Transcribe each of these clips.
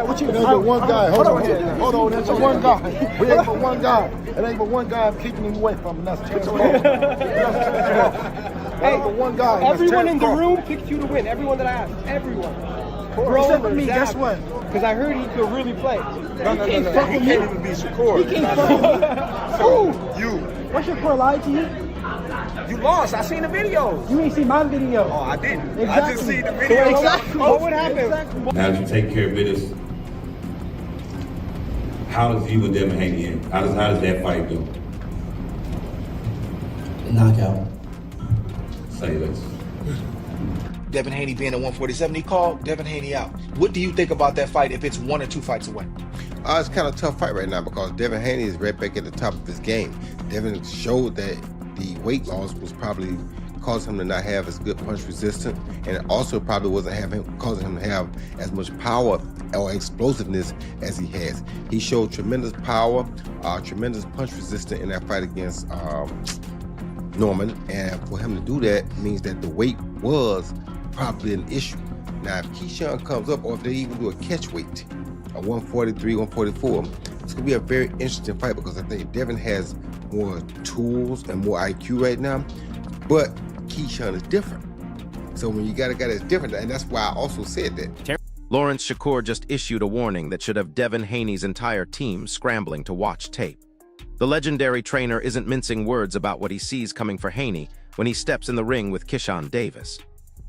What you? It ain't but one guy. Hold on. There's one guy. We ain't but one guy. It ain't but one guy keeping him away from him. That's Terence Crawford. Hey, but one guy. Everyone in the room picked you to win. Everyone that I asked. Everyone. Except for me. Guess what? Because I heard he could really play. No. He can't even be Shakur. He can't fuck with me. So you. What's your core lied to you? You lost. I seen the videos. You ain't seen my video. Oh, I didn't. Exactly. I just seen the video. Exactly. What would happen? Exactly. Now that you take care of business, how does you and Devin Haney end? How does that fight go? Knockout. Say this. Devin Haney being at 147, he called Devin Haney out. What do you think about that fight if it's 1 or 2 fights away? It's kind of a tough fight right now because Devin Haney is right back at the top of his game. Devin showed that the weight loss was probably causing him to not have as good punch resistance, and it also probably wasn't causing him to have as much power or explosiveness as he has. He showed tremendous power, tremendous punch resistance in that fight against Norman, and for him to do that means that the weight was probably an issue. Now, if Keyshawn comes up, or if they even do a catch weight, a 143, 144, it's gonna be a very interesting fight because I think Devin has more tools and more IQ right now, but Keyshawn is different. So when you got a guy that's different, and that's why I also said that. Lawrence Shakur just issued a warning that should have Devin Haney's entire team scrambling to watch tape. The legendary trainer isn't mincing words about what he sees coming for Haney when he steps in the ring with Keyshawn Davis.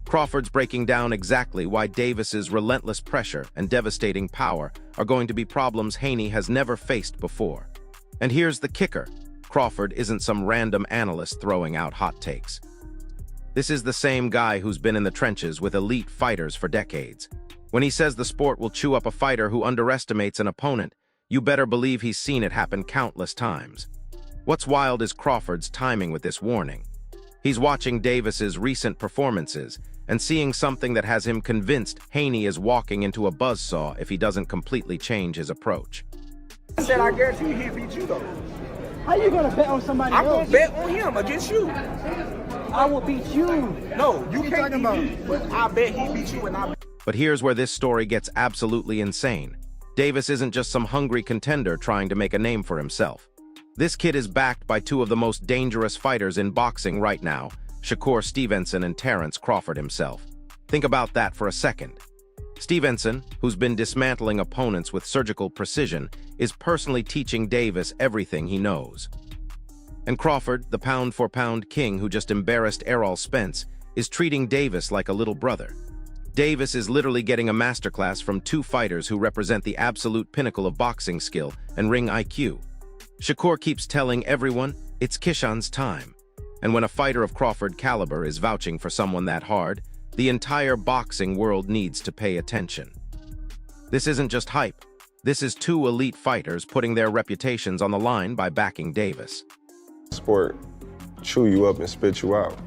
Crawford's breaking down exactly why Davis's relentless pressure and devastating power are going to be problems Haney has never faced before. And here's the kicker. Crawford isn't some random analyst throwing out hot takes. This is the same guy who's been in the trenches with elite fighters for decades. When he says the sport will chew up a fighter who underestimates an opponent, you better believe he's seen it happen countless times. What's wild is Crawford's timing with this warning. He's watching Davis's recent performances and seeing something that has him convinced Haney is walking into a buzzsaw if he doesn't completely change his approach. I said I guarantee you he'll beat you though. How you gonna bet on somebody I'm else? gonna bet on him against you. I will beat you. No, you can't beat me, but I bet he beat you and I. But here's where this story gets absolutely insane. Davis isn't just some hungry contender trying to make a name for himself. This kid is backed by 2 of the most dangerous fighters in boxing right now, Shakur Stevenson and Terence Crawford himself. Think about that for a second. Stevenson, who's been dismantling opponents with surgical precision, is personally teaching Davis everything he knows. And Crawford, the pound-for-pound king who just embarrassed Errol Spence, is treating Davis like a little brother. Davis is literally getting a masterclass from 2 fighters who represent the absolute pinnacle of boxing skill and ring IQ. Shakur keeps telling everyone it's Keyshawn's time. And when a fighter of Crawford caliber is vouching for someone that hard, the entire boxing world needs to pay attention. This isn't just hype. This is 2 elite fighters putting their reputations on the line by backing Davis. Sport chew you up and spit you out.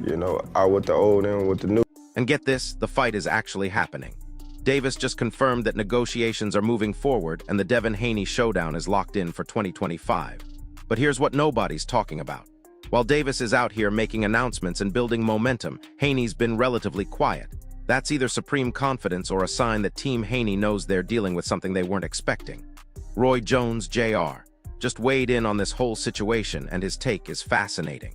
You know, out with the old and with the new. And get this, the fight is actually happening. Davis just confirmed that negotiations are moving forward and the Devin Haney showdown is locked in for 2025. But here's what nobody's talking about. While Davis is out here making announcements and building momentum, Haney's been relatively quiet. That's either supreme confidence or a sign that Team Haney knows they're dealing with something they weren't expecting. Roy Jones Jr. just weighed in on this whole situation and his take is fascinating.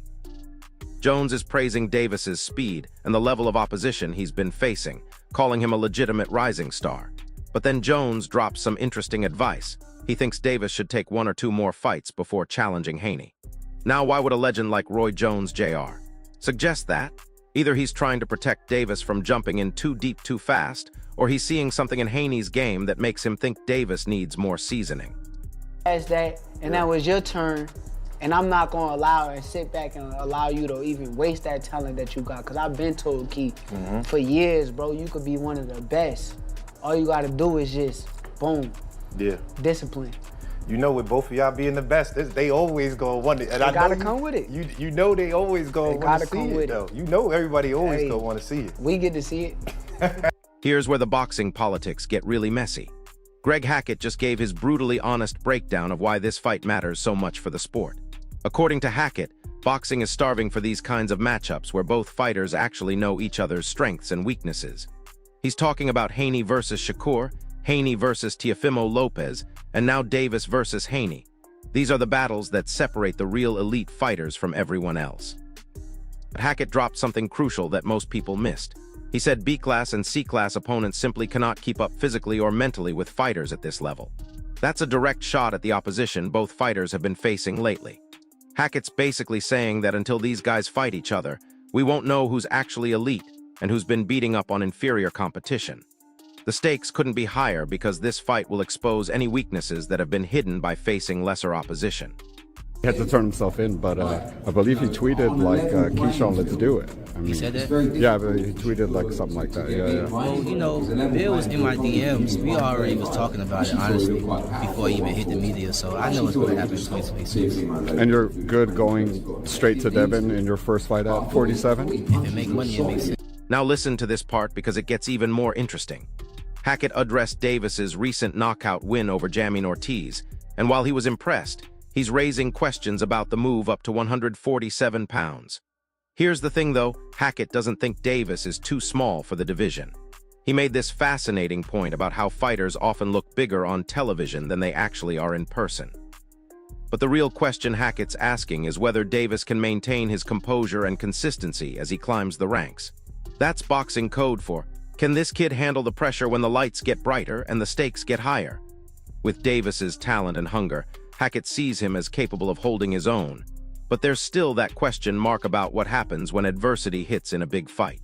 Jones is praising Davis's speed and the level of opposition he's been facing, calling him a legitimate rising star. But then Jones drops some interesting advice. He thinks Davis should take 1 or 2 more fights before challenging Haney. Now, why would a legend like Roy Jones Jr. suggest that? Either he's trying to protect Davis from jumping in too deep too fast, or he's seeing something in Haney's game that makes him think Davis needs more seasoning. As that, and that was your turn, and I'm not gonna allow and sit back and allow you to even waste that talent that you got, because I've been told, Key, for years, bro, you could be one of the best. All you gotta do is just, boom, discipline. You know, with both of y'all being the best, they always gonna want it. And they gotta come with it. You know they always gonna want to see it, though. You know everybody always gonna want to see it. We get to see it. Here's where the boxing politics get really messy. Greg Hackett just gave his brutally honest breakdown of why this fight matters so much for the sport. According to Hackett, boxing is starving for these kinds of matchups where both fighters actually know each other's strengths and weaknesses. He's talking about Haney versus Shakur, Haney versus Teofimo Lopez, and now Davis versus Haney. These are the battles that separate the real elite fighters from everyone else. But Hackett dropped something crucial that most people missed. He said B-class and C-class opponents simply cannot keep up physically or mentally with fighters at this level. That's a direct shot at the opposition both fighters have been facing lately. Hackett's basically saying that until these guys fight each other, we won't know who's actually elite and who's been beating up on inferior competition. The stakes couldn't be higher because this fight will expose any weaknesses that have been hidden by facing lesser opposition. He had to turn himself in, but I believe he tweeted like, Keyshawn, let's do it. I mean, he said that? Yeah, but he tweeted like something like that. Yeah. Well, you know, Bill was in my DMs. We already was talking about it, honestly, before he even hit the media, so I know it's going to happen in 2026. And you're good going straight to Devin in your first fight at 47? If it makes money, it makes sense. Now listen to this part because it gets even more interesting. Hackett addressed Davis's recent knockout win over Jammin Ortiz, and while he was impressed, he's raising questions about the move up to 147 pounds. Here's the thing though, Hackett doesn't think Davis is too small for the division. He made this fascinating point about how fighters often look bigger on television than they actually are in person. But the real question Hackett's asking is whether Davis can maintain his composure and consistency as he climbs the ranks. That's boxing code for, can this kid handle the pressure when the lights get brighter and the stakes get higher? With Davis's talent and hunger, Hackett sees him as capable of holding his own. But there's still that question mark about what happens when adversity hits in a big fight.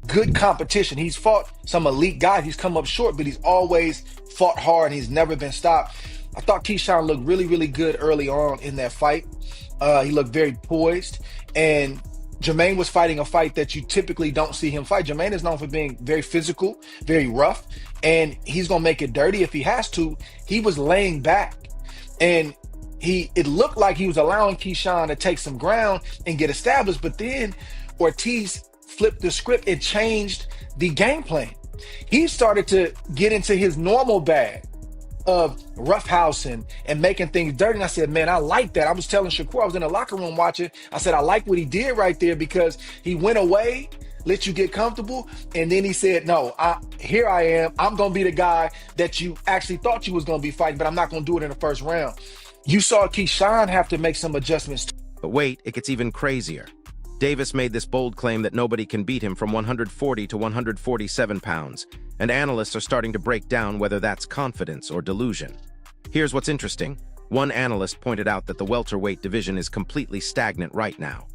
Good competition. He's fought some elite guys. He's come up short, but he's always fought hard. He's never been stopped. I thought Keyshawn looked really, really good early on in that fight. He looked very poised. And Jermaine was fighting a fight that you typically don't see him fight. Jermaine is known for being very physical, very rough, and he's going to make it dirty if he has to. He was laying back, and it looked like he was allowing Keyshawn to take some ground and get established, but then Ortiz flipped the script and changed the game plan. He started to get into his normal bag of roughhousing and making things dirty. And I said, man, I like that. I was telling Shakur, I was in the locker room watching. I said, I like what he did right there because he went away, let you get comfortable. And then he said, no, here I am. I'm going to be the guy that you actually thought you was going to be fighting, but I'm not going to do it in the first round. You saw Keyshawn have to make some adjustments. But wait, it gets even crazier. Davis made this bold claim that nobody can beat him from 140 to 147 pounds, and analysts are starting to break down whether that's confidence or delusion. Here's what's interesting. One analyst pointed out that the welterweight division is completely stagnant right now.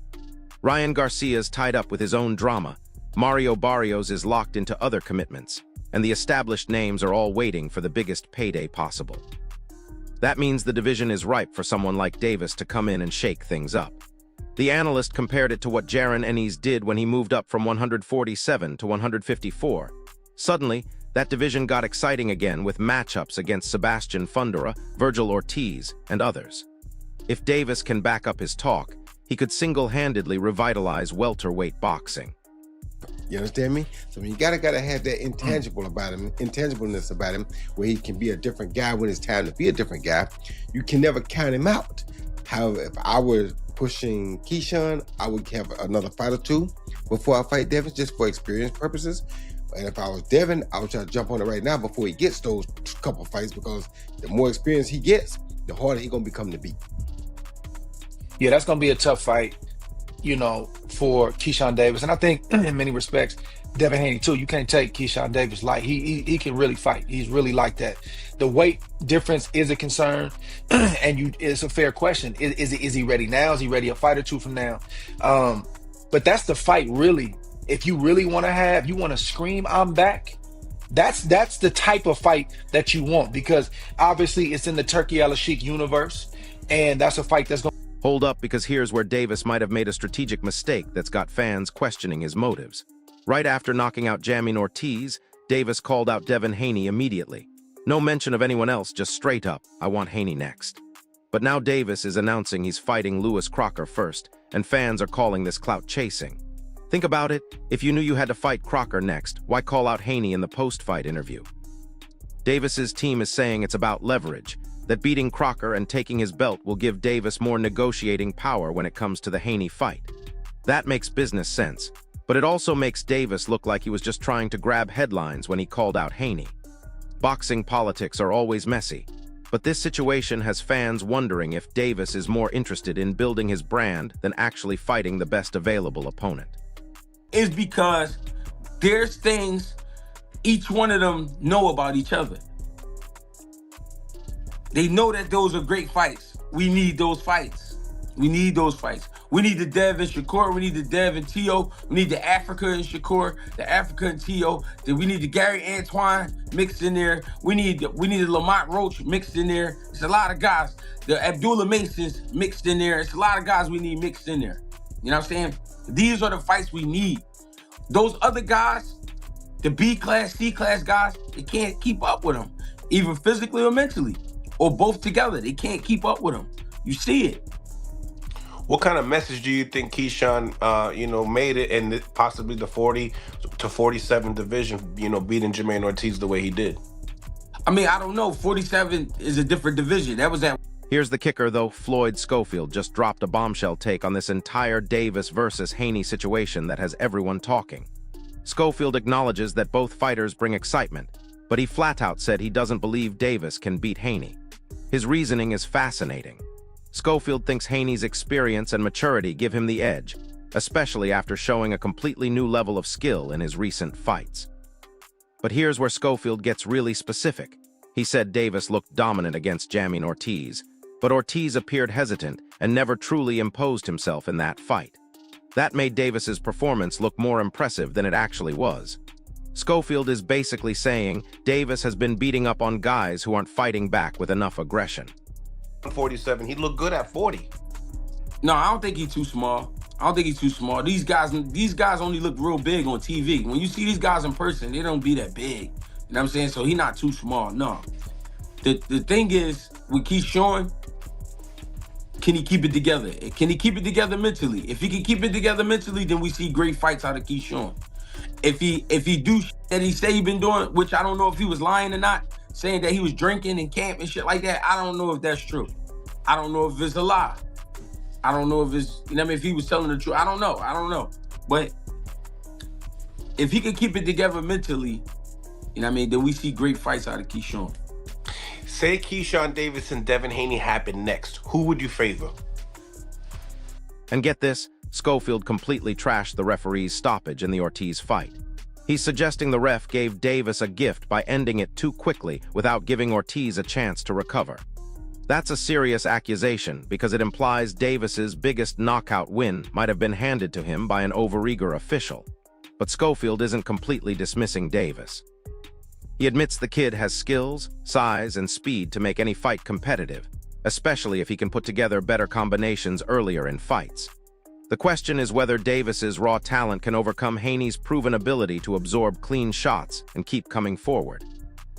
Ryan Garcia's tied up with his own drama, Mario Barrios is locked into other commitments, and the established names are all waiting for the biggest payday possible. That means the division is ripe for someone like Davis to come in and shake things up. The analyst compared it to what Jaron Ennis did when he moved up from 147 to 154. Suddenly, that division got exciting again with matchups against Sebastian Fundora, Virgil Ortiz, and others. If Davis can back up his talk, he could single-handedly revitalize welterweight boxing. You understand me? So you gotta have that intangibleness about him, where he can be a different guy when it's time to be a different guy. You can never count him out. However, if I were pushing Keyshawn, I would have another fight or two before I fight Devin, just for experience purposes. And if I was Devin, I would try to jump on it right now before he gets those couple fights, because the more experience he gets, the harder he's gonna become to beat. Yeah, that's gonna be a tough fight, you know, for Keyshawn Davis. And I think in many respects, Devin Haney too. You can't take Keyshawn Davis light. He can really fight. He's really like that. The weight difference is a concern, and it's a fair question. Is he ready now? Is he ready a fight or two from now? But that's the fight, really. If you really want to you want to scream, I'm back. That's the type of fight that you want, because obviously it's in the Turki Al-Sheikh universe, and that's a fight that's going. Hold up, because here's where Davis might have made a strategic mistake that's got fans questioning his motives. Right after knocking out Jammin Ortiz, Davis called out Devin Haney immediately. No mention of anyone else, just straight up, I want Haney next. But now Davis is announcing he's fighting Lewis Crocker first, and fans are calling this clout chasing. Think about it, if you knew you had to fight Crocker next, why call out Haney in the post-fight interview? Davis's team is saying it's about leverage, that beating Crocker and taking his belt will give Davis more negotiating power when it comes to the Haney fight. That makes business sense, but it also makes Davis look like he was just trying to grab headlines when he called out Haney. Boxing politics are always messy, but this situation has fans wondering if Davis is more interested in building his brand than actually fighting the best available opponent. Is because there's things each one of them know about each other. They know that those are great fights. We need those fights. We need those fights. We need the Dev and Shakur. We need the Dev and Tio. We need the Africa and Shakur, the Africa and Tio. Then we need the Gary Antoine mixed in there. We need the Lamont Roach mixed in there. It's a lot of guys. The Abdullah Masons mixed in there. It's a lot of guys we need mixed in there. You know what I'm saying? These are the fights we need. Those other guys, the B class, C class guys, they can't keep up with them, either physically or mentally, or both together. They can't keep up with them. You see it. What kind of message do you think Keyshawn, made it in possibly the 40 to 47 division, beating Jermaine Ortiz the way he did? I mean, I don't know. 47 is a different division. That was that. Here's the kicker, though. Floyd Schofield just dropped a bombshell take on this entire Davis versus Haney situation that has everyone talking. Schofield acknowledges that both fighters bring excitement, but he flat out said he doesn't believe Davis can beat Haney. His reasoning is fascinating. Schofield thinks Haney's experience and maturity give him the edge, especially after showing a completely new level of skill in his recent fights. But here's where Schofield gets really specific. He said Davis looked dominant against Jermaine Ortiz, but Ortiz appeared hesitant and never truly imposed himself in that fight. That made Davis's performance look more impressive than it actually was. Schofield is basically saying Davis has been beating up on guys who aren't fighting back with enough aggression. 47, he looked good at 40. No, I don't think he's too small. These guys only look real big on TV. When you see these guys in person, they don't be that big. You know what I'm saying? So he's not too small, no. The thing is, with Keyshawn, can he keep it together? Can he keep it together mentally? If he can keep it together mentally, then we see great fights out of Keyshawn. If he do that he say he been doing, which I don't know if he was lying or not, saying that he was drinking in camp and shit like that, I don't know if that's true. I don't know if it's a lie. I don't know if it's, if he was telling the truth. I don't know. But if he could keep it together mentally, then we see great fights out of Keyshawn. Say Keyshawn Davis and Devin Haney happen next. Who would you favor? And get this, Schofield completely trashed the referee's stoppage in the Ortiz fight. He's suggesting the ref gave Davis a gift by ending it too quickly without giving Ortiz a chance to recover. That's a serious accusation because it implies Davis's biggest knockout win might have been handed to him by an overeager official. But Schofield isn't completely dismissing Davis. He admits the kid has skills, size, and speed to make any fight competitive, especially if he can put together better combinations earlier in fights. The question is whether Davis's raw talent can overcome Haney's proven ability to absorb clean shots and keep coming forward.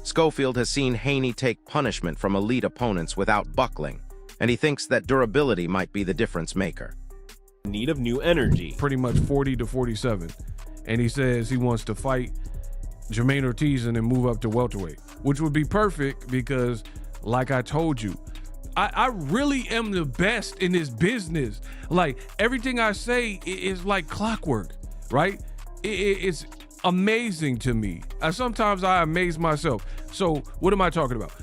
Schofield has seen Haney take punishment from elite opponents without buckling, and he thinks that durability might be the difference maker. Need of new energy. Pretty much 40 to 47. And he says he wants to fight Jermaine Ortiz and then move up to welterweight, which would be perfect because, like I told you, I really am the best in this business. Like, everything I say is like clockwork, right? It's amazing to me. Sometimes I amaze myself. So what am I talking about?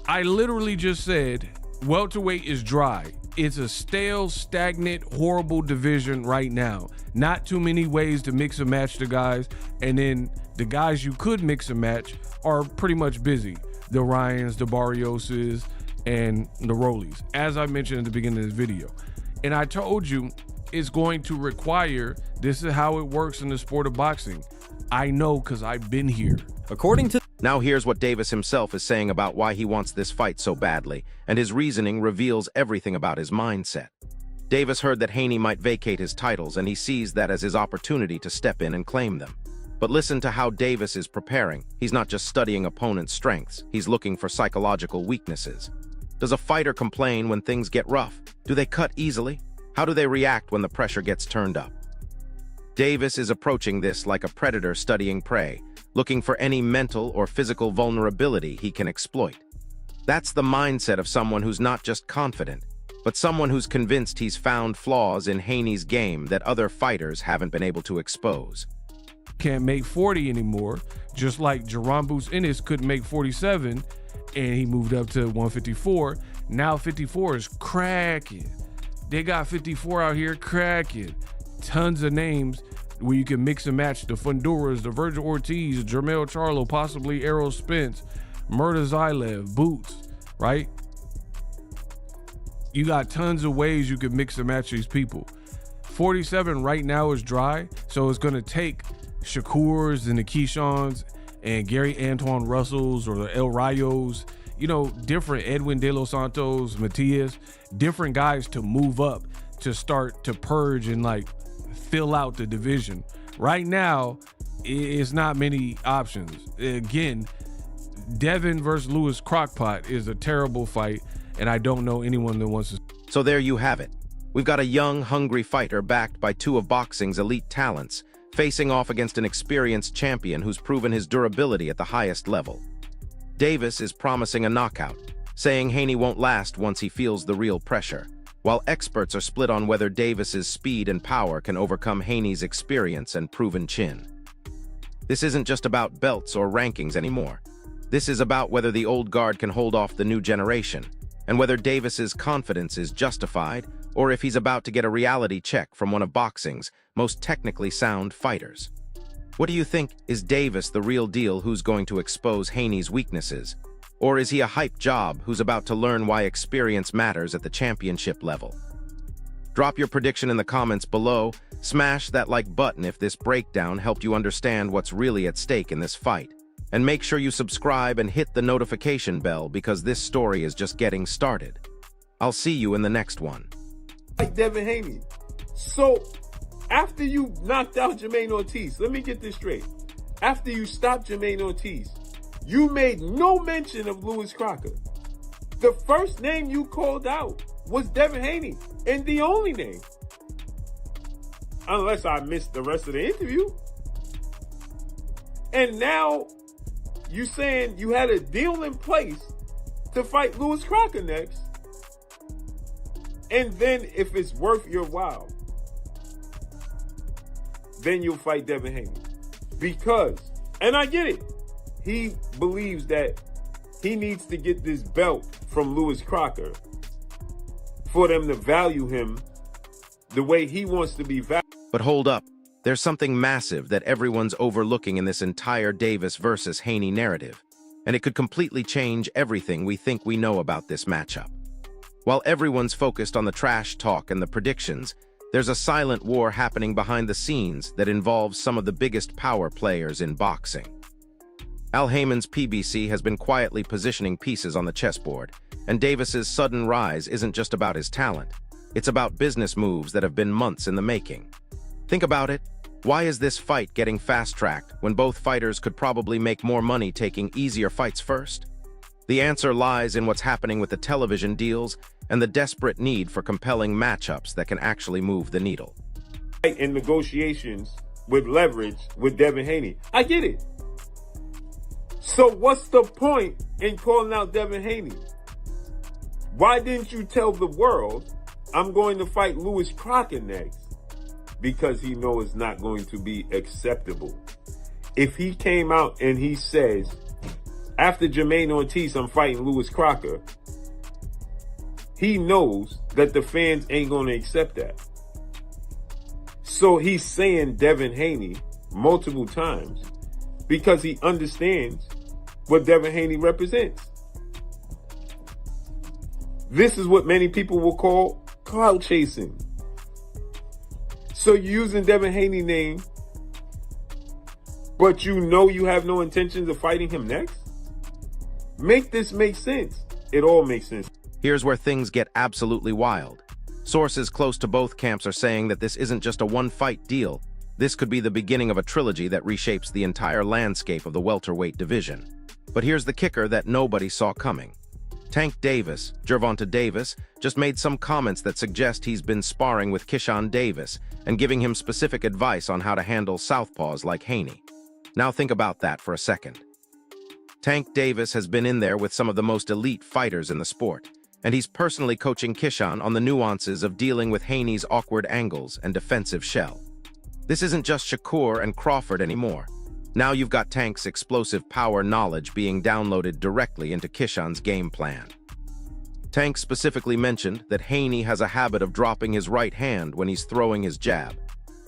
I literally just said welterweight is dry. It's a stale, stagnant, horrible division right now. Not too many ways to mix and match the guys. And then the guys you could mix and match are pretty much busy. The Ryans, the Barrioses, and the Rollies, as I mentioned at the beginning of this video. And I told you it's going to require, this is how it works in the sport of boxing. I know because I've been here. According to... Now here's what Davis himself is saying about why he wants this fight so badly, and his reasoning reveals everything about his mindset. Davis heard that Haney might vacate his titles, and he sees that as his opportunity to step in and claim them. But listen to how Davis is preparing. He's not just studying opponents' strengths, he's looking for psychological weaknesses. Does a fighter complain when things get rough? Do they cut easily? How do they react when the pressure gets turned up? Davis is approaching this like a predator studying prey, looking for any mental or physical vulnerability he can exploit. That's the mindset of someone who's not just confident, but someone who's convinced he's found flaws in Haney's game that other fighters haven't been able to expose. can't make 40 anymore, just like Jerron Boots Ennis couldn't make 47, and he moved up to 154. Now 54 is cracking. They got 54 out here cracking. Tons of names where you can mix and match the Funduras, the Virgil Ortiz, Jermell Charlo, possibly Errol Spence, Murda Zylev, Boots, right? You got tons of ways you can mix and match these people. 47 right now is dry, so it's going to take Shakur's and the Keyshawns and Gary Antoine Russells or the El Rayos, you know, different Edwin De Los Santos, Matias, different guys to move up to start to purge and like fill out the division. Right now, it's not many options. Again, Devin versus Louis Crockpot is a terrible fight, and I don't know anyone that wants to. So there you have it. We've got a young, hungry fighter backed by two of boxing's elite talents, facing off against an experienced champion who's proven his durability at the highest level. Davis is promising a knockout, saying Haney won't last once he feels the real pressure, while experts are split on whether Davis's speed and power can overcome Haney's experience and proven chin. This isn't just about belts or rankings anymore. This is about whether the old guard can hold off the new generation, and whether Davis's confidence is justified, or if he's about to get a reality check from one of boxing's most technically sound fighters. What do you think? Is Davis the real deal who's going to expose Haney's weaknesses? Or is he a hype job who's about to learn why experience matters at the championship level? Drop your prediction in the comments below, smash that like button if this breakdown helped you understand what's really at stake in this fight, and make sure you subscribe and hit the notification bell because this story is just getting started. I'll see you in the next one. Like Devin Haney. So, after you knocked out Jermaine Ortiz, let me get this straight. After you stopped Jermaine Ortiz, you made no mention of Louis Crocker. The first name you called out was Devin Haney, and the only name. Unless I missed the rest of the interview. And now, you saying you had a deal in place to fight Louis Crocker next. And then, if it's worth your while, then you'll fight Devin Haney. Because, and I get it, he believes that he needs to get this belt from Louis Crocker for them to value him the way he wants to be valued. But hold up, there's something massive that everyone's overlooking in this entire Davis versus Haney narrative, and it could completely change everything we think we know about this matchup. While everyone's focused on the trash talk and the predictions, there's a silent war happening behind the scenes that involves some of the biggest power players in boxing. Al Heyman's PBC has been quietly positioning pieces on the chessboard, and Davis's sudden rise isn't just about his talent. It's about business moves that have been months in the making. Think about it. Why is this fight getting fast-tracked when both fighters could probably make more money taking easier fights first? The answer lies in what's happening with the television deals and the desperate need for compelling matchups that can actually move the needle. In negotiations with leverage with Devin Haney. I get it. So what's the point in calling out Devin Haney? Why didn't you tell the world, I'm going to fight Louis Crocker next? Because he knows it's not going to be acceptable. If he came out and he says, after Jermaine Ortiz, I'm fighting Louis Crocker, he knows that the fans ain't going to accept that. So he's saying Devin Haney multiple times because he understands what Devin Haney represents. This is what many people will call clout chasing. So you're using Devin Haney's name, but you know you have no intentions of fighting him next? Make this make sense. It all makes sense. Here's where things get absolutely wild. Sources close to both camps are saying that this isn't just a one-fight deal. This could be the beginning of a trilogy that reshapes the entire landscape of the welterweight division. But here's the kicker that nobody saw coming. Tank Davis, Gervonta Davis, just made some comments that suggest he's been sparring with Keyshawn Davis and giving him specific advice on how to handle southpaws like Haney. Now think about that for a second. Tank Davis has been in there with some of the most elite fighters in the sport, and he's personally coaching Keyshawn on the nuances of dealing with Haney's awkward angles and defensive shell. This isn't just Shakur and Crawford anymore. Now you've got Tank's explosive power knowledge being downloaded directly into Keyshawn's game plan. Tank specifically mentioned that Haney has a habit of dropping his right hand when he's throwing his jab,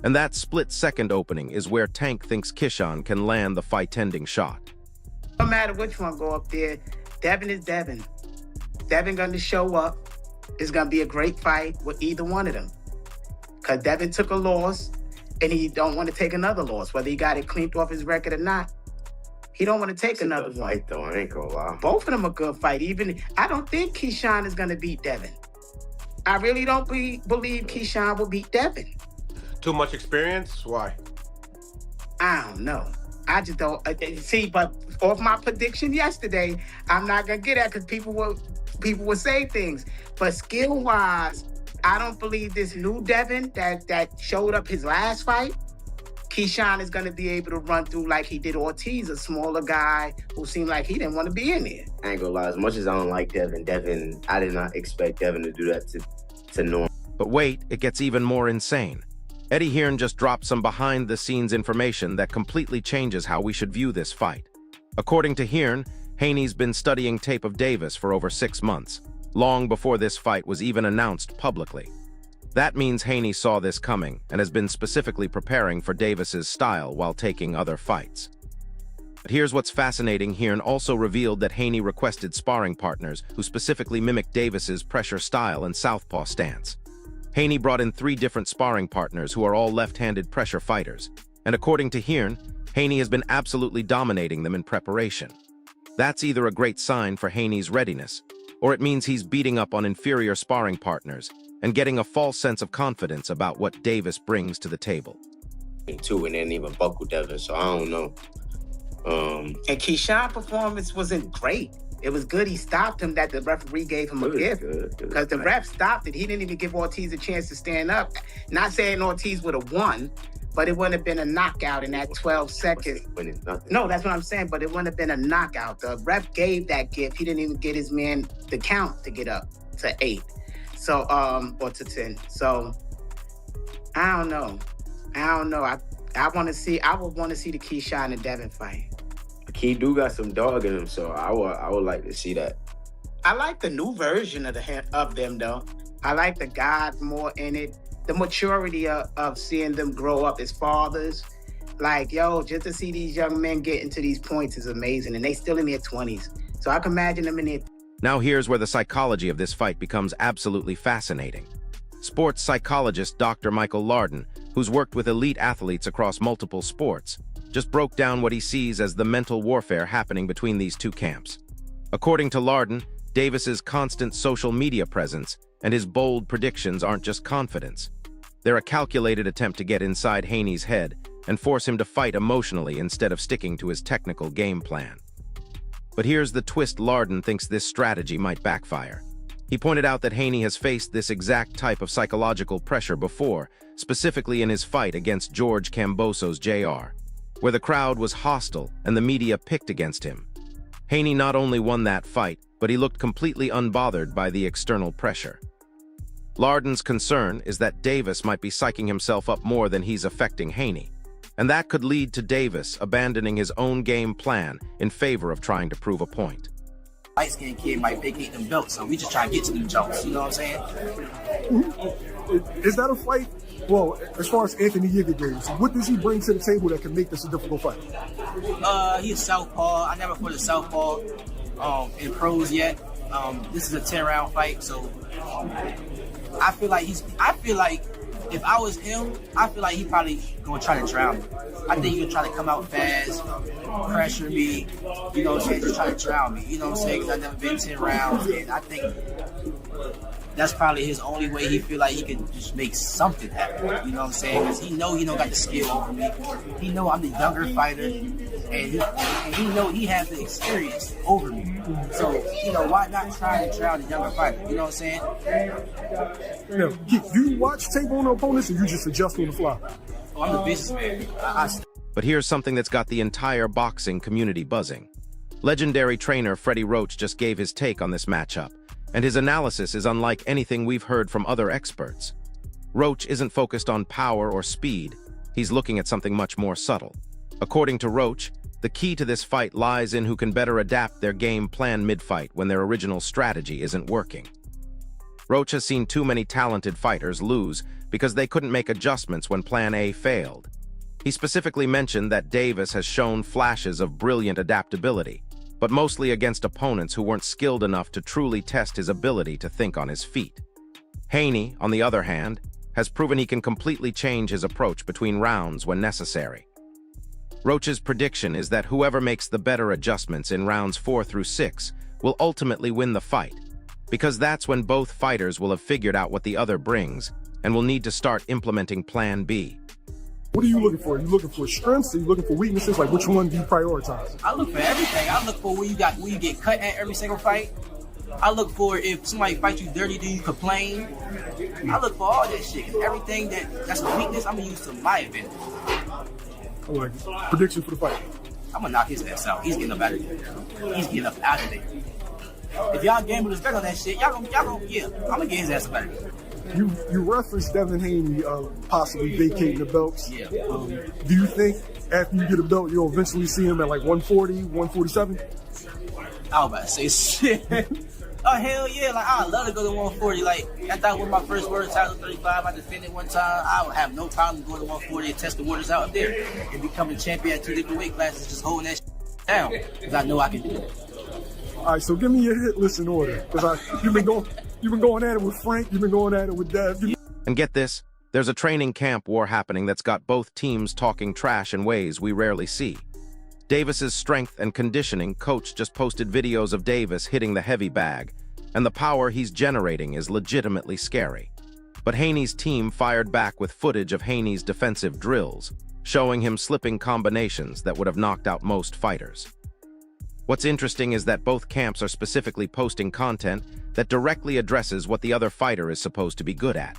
and that split-second opening is where Tank thinks Keyshawn can land the fight-ending shot. No matter which one go up there, Devin is Devin. Devin going to show up. It's going to be a great fight with either one of them. Because Devin took a loss, and he don't want to take another loss, whether he got it cleaned off his record or not. He don't want to take another fight, though. I ain't gonna lie. Both of them are good fight. I don't think Keyshawn is going to beat Devin. I really don't believe Keyshawn will beat Devin. Too much experience? Why? I don't know. I just don't see. But off my prediction yesterday, I'm not gonna get that because people will say things. But skill wise, I don't believe this new Devin that showed up his last fight. Keyshawn is gonna be able to run through like he did Ortiz, a smaller guy who seemed like he didn't want to be in there. I ain't gonna lie. As much as I don't like Devin, I did not expect Devin to do that to Norm. But wait, it gets even more insane. Eddie Hearn just dropped some behind-the-scenes information that completely changes how we should view this fight. According to Hearn, Haney's been studying tape of Davis for over 6 months, long before this fight was even announced publicly. That means Haney saw this coming and has been specifically preparing for Davis's style while taking other fights. But here's what's fascinating. Hearn also revealed that Haney requested sparring partners who specifically mimic Davis's pressure style and southpaw stance. Haney brought in 3 different sparring partners who are all left-handed pressure fighters, and according to Hearn, Haney has been absolutely dominating them in preparation. That's either a great sign for Haney's readiness, or it means he's beating up on inferior sparring partners and getting a false sense of confidence about what Davis brings to the table. Too, and didn't even buckle Devin, so I don't know. And Keyshawn's performance wasn't great. It was good he stopped him, that the referee gave him a gift. Because the ref stopped it. He didn't even give Ortiz a chance to stand up. Not saying Ortiz would have won, but it wouldn't have been a knockout in that 12 seconds. No, that's what I'm saying, but it wouldn't have been a knockout. The ref gave that gift. He didn't even get his man the count to get up to 8. So, or to 10. So, I don't know. I would want to see the Keyshawn and Devin fight. Key do got some dog in him, so I would like to see that. I like the new version of them, though. I like the God more in it. The maturity of seeing them grow up as fathers. Like, just to see these young men get into these points is amazing, and they still in their 20s. So I can imagine them in their... Now here's where the psychology of this fight becomes absolutely fascinating. Sports psychologist Dr. Michael Larden, who's worked with elite athletes across multiple sports, just broke down what he sees as the mental warfare happening between these two camps. According to Larden, Davis's constant social media presence and his bold predictions aren't just confidence. They're a calculated attempt to get inside Haney's head and force him to fight emotionally instead of sticking to his technical game plan. But here's the twist. Larden thinks this strategy might backfire. He pointed out that Haney has faced this exact type of psychological pressure before, specifically in his fight against George Kambosos Jr., where the crowd was hostile and the media picked against him. Haney not only won that fight, but he looked completely unbothered by the external pressure. Larden's concern is that Davis might be psyching himself up more than he's affecting Haney, and that could lead to Davis abandoning his own game plan in favor of trying to prove a point. Light-skinned kid might vacate them belts, so we just try to get to them jumps, you know what I'm saying? Is that a fight? Well, as far as Anthony Yiga goes, what does he bring to the table that can make this a difficult fight? He's southpaw. I never fought a southpaw in pros yet. This is a 10-round fight, so I feel like if I was him, I feel like he probably gonna try to drown me. I think he gonna try to come out fast, pressure me, you know what I'm saying, just try to drown me, you know what I'm saying, because I've never been 10 rounds, and I think that's probably his only way he feel like he can just make something happen, you know what I'm saying, because he know he don't got the skill over me, he know I'm the younger fighter, and he know he has the experience over me, so, you know, why not try to drown the younger fighter, you know what I'm saying? Yeah. Do you watch tape on the opponents, or you just adjust on the fly? Oh, I'm a businessman. But here's something that's got the entire boxing community buzzing. Legendary trainer Freddie Roach just gave his take on this matchup, and his analysis is unlike anything we've heard from other experts. Roach isn't focused on power or speed. he's looking at something much more subtle. According to Roach, the key to this fight lies in who can better adapt their game plan mid-fight when their original strategy isn't working. Roach has seen too many talented fighters lose because they couldn't make adjustments when Plan A failed. He specifically mentioned that Davis has shown flashes of brilliant adaptability, but mostly against opponents who weren't skilled enough to truly test his ability to think on his feet. Haney, on the other hand, has proven he can completely change his approach between rounds when necessary. Roach's prediction is that whoever makes the better adjustments in rounds 4 through 6 will ultimately win the fight, because that's when both fighters will have figured out what the other brings and will need to start implementing Plan B. What are you looking for? Are you looking for strengths? Are you looking for weaknesses? Like, which one do you prioritize? I look for everything. I look for where you get cut at every single fight. I look for if somebody fights you dirty, do you complain? I look for all that shit. 'Cause everything that's a weakness, I'm gonna use to my advantage. I like it. Prediction for the fight. I'm gonna knock his ass out. He's getting up out of there. He's getting up out of there. If y'all gamble respect on that shit, I'm gonna get his ass up out of there. You referenced Devin Haney possibly vacating the belts. Yeah. Do you think after you get a belt, you'll eventually see him at like 140, 147? I was about to say shit. Oh, hell yeah. Like, I'd love to go to 140. Like, after I won my first world title, 35, I defended one time. I would have no problem going to 140 and test the waters out up there and becoming champion at 2 different weight classes, just holding that shit down. Because I know I can do it. All right, so give me your hit list in order. Because you've been going at it with Frank. You've been going at it with Dev. And get this, there's a training camp war happening that's got both teams talking trash in ways we rarely see. Davis's strength and conditioning coach just posted videos of Davis hitting the heavy bag, and the power he's generating is legitimately scary. But Haney's team fired back with footage of Haney's defensive drills, showing him slipping combinations that would have knocked out most fighters. What's interesting is that both camps are specifically posting content that directly addresses what the other fighter is supposed to be good at.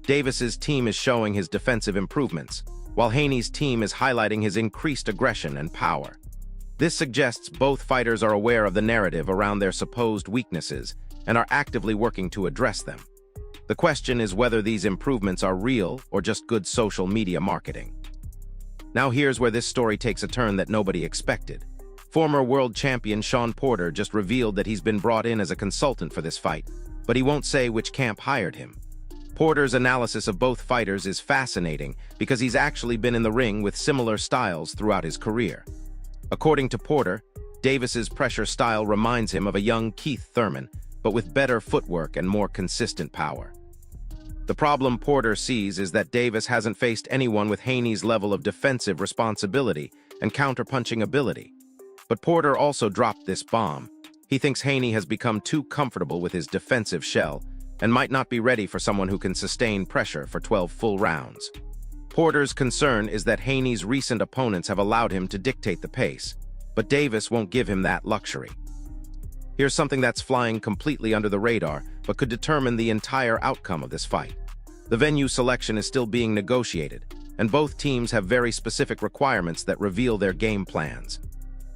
Davis's team is showing his defensive improvements, while Haney's team is highlighting his increased aggression and power. This suggests both fighters are aware of the narrative around their supposed weaknesses and are actively working to address them. The question is whether these improvements are real or just good social media marketing. Now here's where this story takes a turn that nobody expected. Former world champion Shawn Porter just revealed that he's been brought in as a consultant for this fight, but he won't say which camp hired him. Porter's analysis of both fighters is fascinating because he's actually been in the ring with similar styles throughout his career. According to Porter, Davis's pressure style reminds him of a young Keith Thurman, but with better footwork and more consistent power. The problem Porter sees is that Davis hasn't faced anyone with Haney's level of defensive responsibility and counterpunching ability. But Porter also dropped this bomb. He thinks Haney has become too comfortable with his defensive shell and might not be ready for someone who can sustain pressure for 12 full rounds. Porter's concern is that Haney's recent opponents have allowed him to dictate the pace, but Davis won't give him that luxury. Here's something that's flying completely under the radar, but could determine the entire outcome of this fight. The venue selection is still being negotiated, and both teams have very specific requirements that reveal their game plans.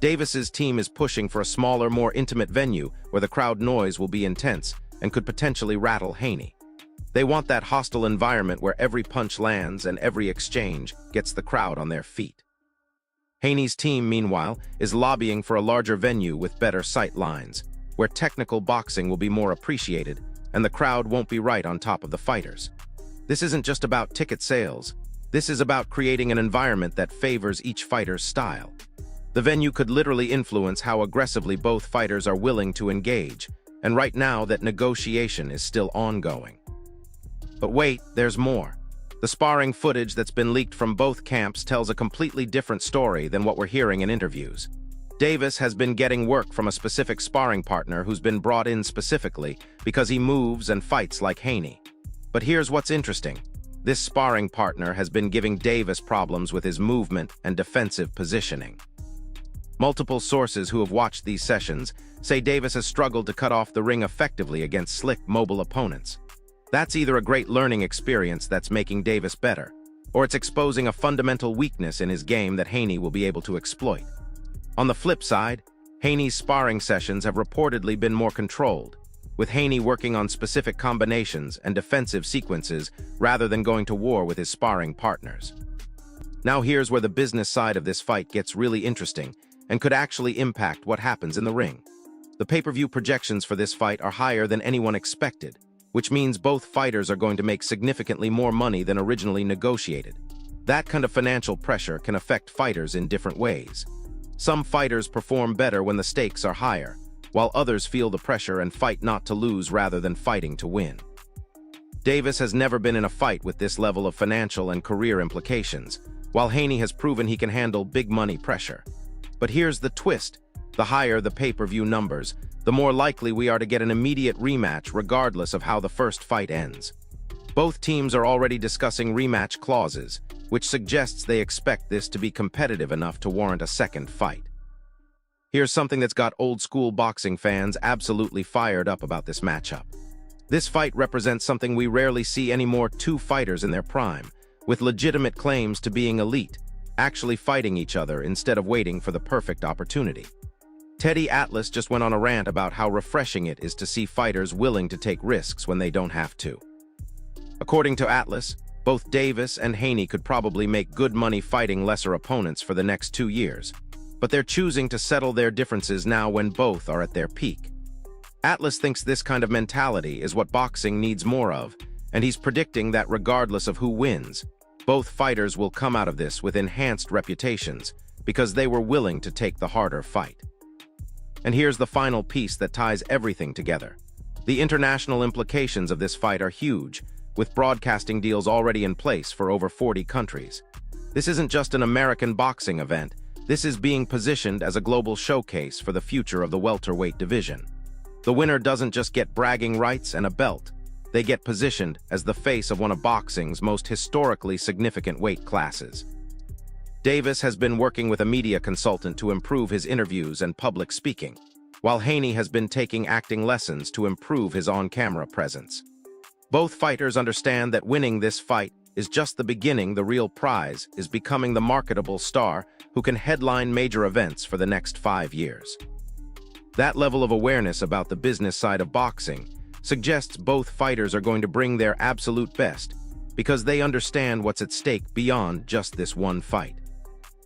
Davis's team is pushing for a smaller, more intimate venue where the crowd noise will be intense and could potentially rattle Haney. They want that hostile environment where every punch lands and every exchange gets the crowd on their feet. Haney's team, meanwhile, is lobbying for a larger venue with better sight lines, where technical boxing will be more appreciated and the crowd won't be right on top of the fighters. This isn't just about ticket sales. This is about creating an environment that favors each fighter's style. The venue could literally influence how aggressively both fighters are willing to engage, and right now that negotiation is still ongoing. But wait, there's more. The sparring footage that's been leaked from both camps tells a completely different story than what we're hearing in interviews. Davis has been getting work from a specific sparring partner who's been brought in specifically because he moves and fights like Haney. But here's what's interesting. This sparring partner has been giving Davis problems with his movement and defensive positioning. Multiple sources who have watched these sessions say Davis has struggled to cut off the ring effectively against slick, mobile opponents. That's either a great learning experience that's making Davis better, or it's exposing a fundamental weakness in his game that Haney will be able to exploit. On the flip side, Haney's sparring sessions have reportedly been more controlled, with Haney working on specific combinations and defensive sequences rather than going to war with his sparring partners. Now here's where the business side of this fight gets really interesting and could actually impact what happens in the ring. The pay-per-view projections for this fight are higher than anyone expected, which means both fighters are going to make significantly more money than originally negotiated. That kind of financial pressure can affect fighters in different ways. Some fighters perform better when the stakes are higher, while others feel the pressure and fight not to lose rather than fighting to win. Davis has never been in a fight with this level of financial and career implications, while Haney has proven he can handle big money pressure. But here's the twist. The higher the pay-per-view numbers, the more likely we are to get an immediate rematch regardless of how the first fight ends. Both teams are already discussing rematch clauses, which suggests they expect this to be competitive enough to warrant a second fight. Here's something that's got old-school boxing fans absolutely fired up about this matchup. This fight represents something we rarely see anymore: two fighters in their prime, with legitimate claims to being elite, actually fighting each other instead of waiting for the perfect opportunity. Teddy Atlas just went on a rant about how refreshing it is to see fighters willing to take risks when they don't have to. According to Atlas, both Davis and Haney could probably make good money fighting lesser opponents for the next 2 years, but they're choosing to settle their differences now when both are at their peak. Atlas thinks this kind of mentality is what boxing needs more of, and he's predicting that regardless of who wins, both fighters will come out of this with enhanced reputations because they were willing to take the harder fight. And here's the final piece that ties everything together. The international implications of this fight are huge, with broadcasting deals already in place for over 40 countries. This isn't just an American boxing event, this is being positioned as a global showcase for the future of the welterweight division. The winner doesn't just get bragging rights and a belt, they get positioned as the face of one of boxing's most historically significant weight classes. Davis has been working with a media consultant to improve his interviews and public speaking, while Haney has been taking acting lessons to improve his on-camera presence. Both fighters understand that winning this fight is just the beginning. The real prize is becoming the marketable star who can headline major events for the next 5 years. That level of awareness about the business side of boxing suggests both fighters are going to bring their absolute best because they understand what's at stake beyond just this one fight.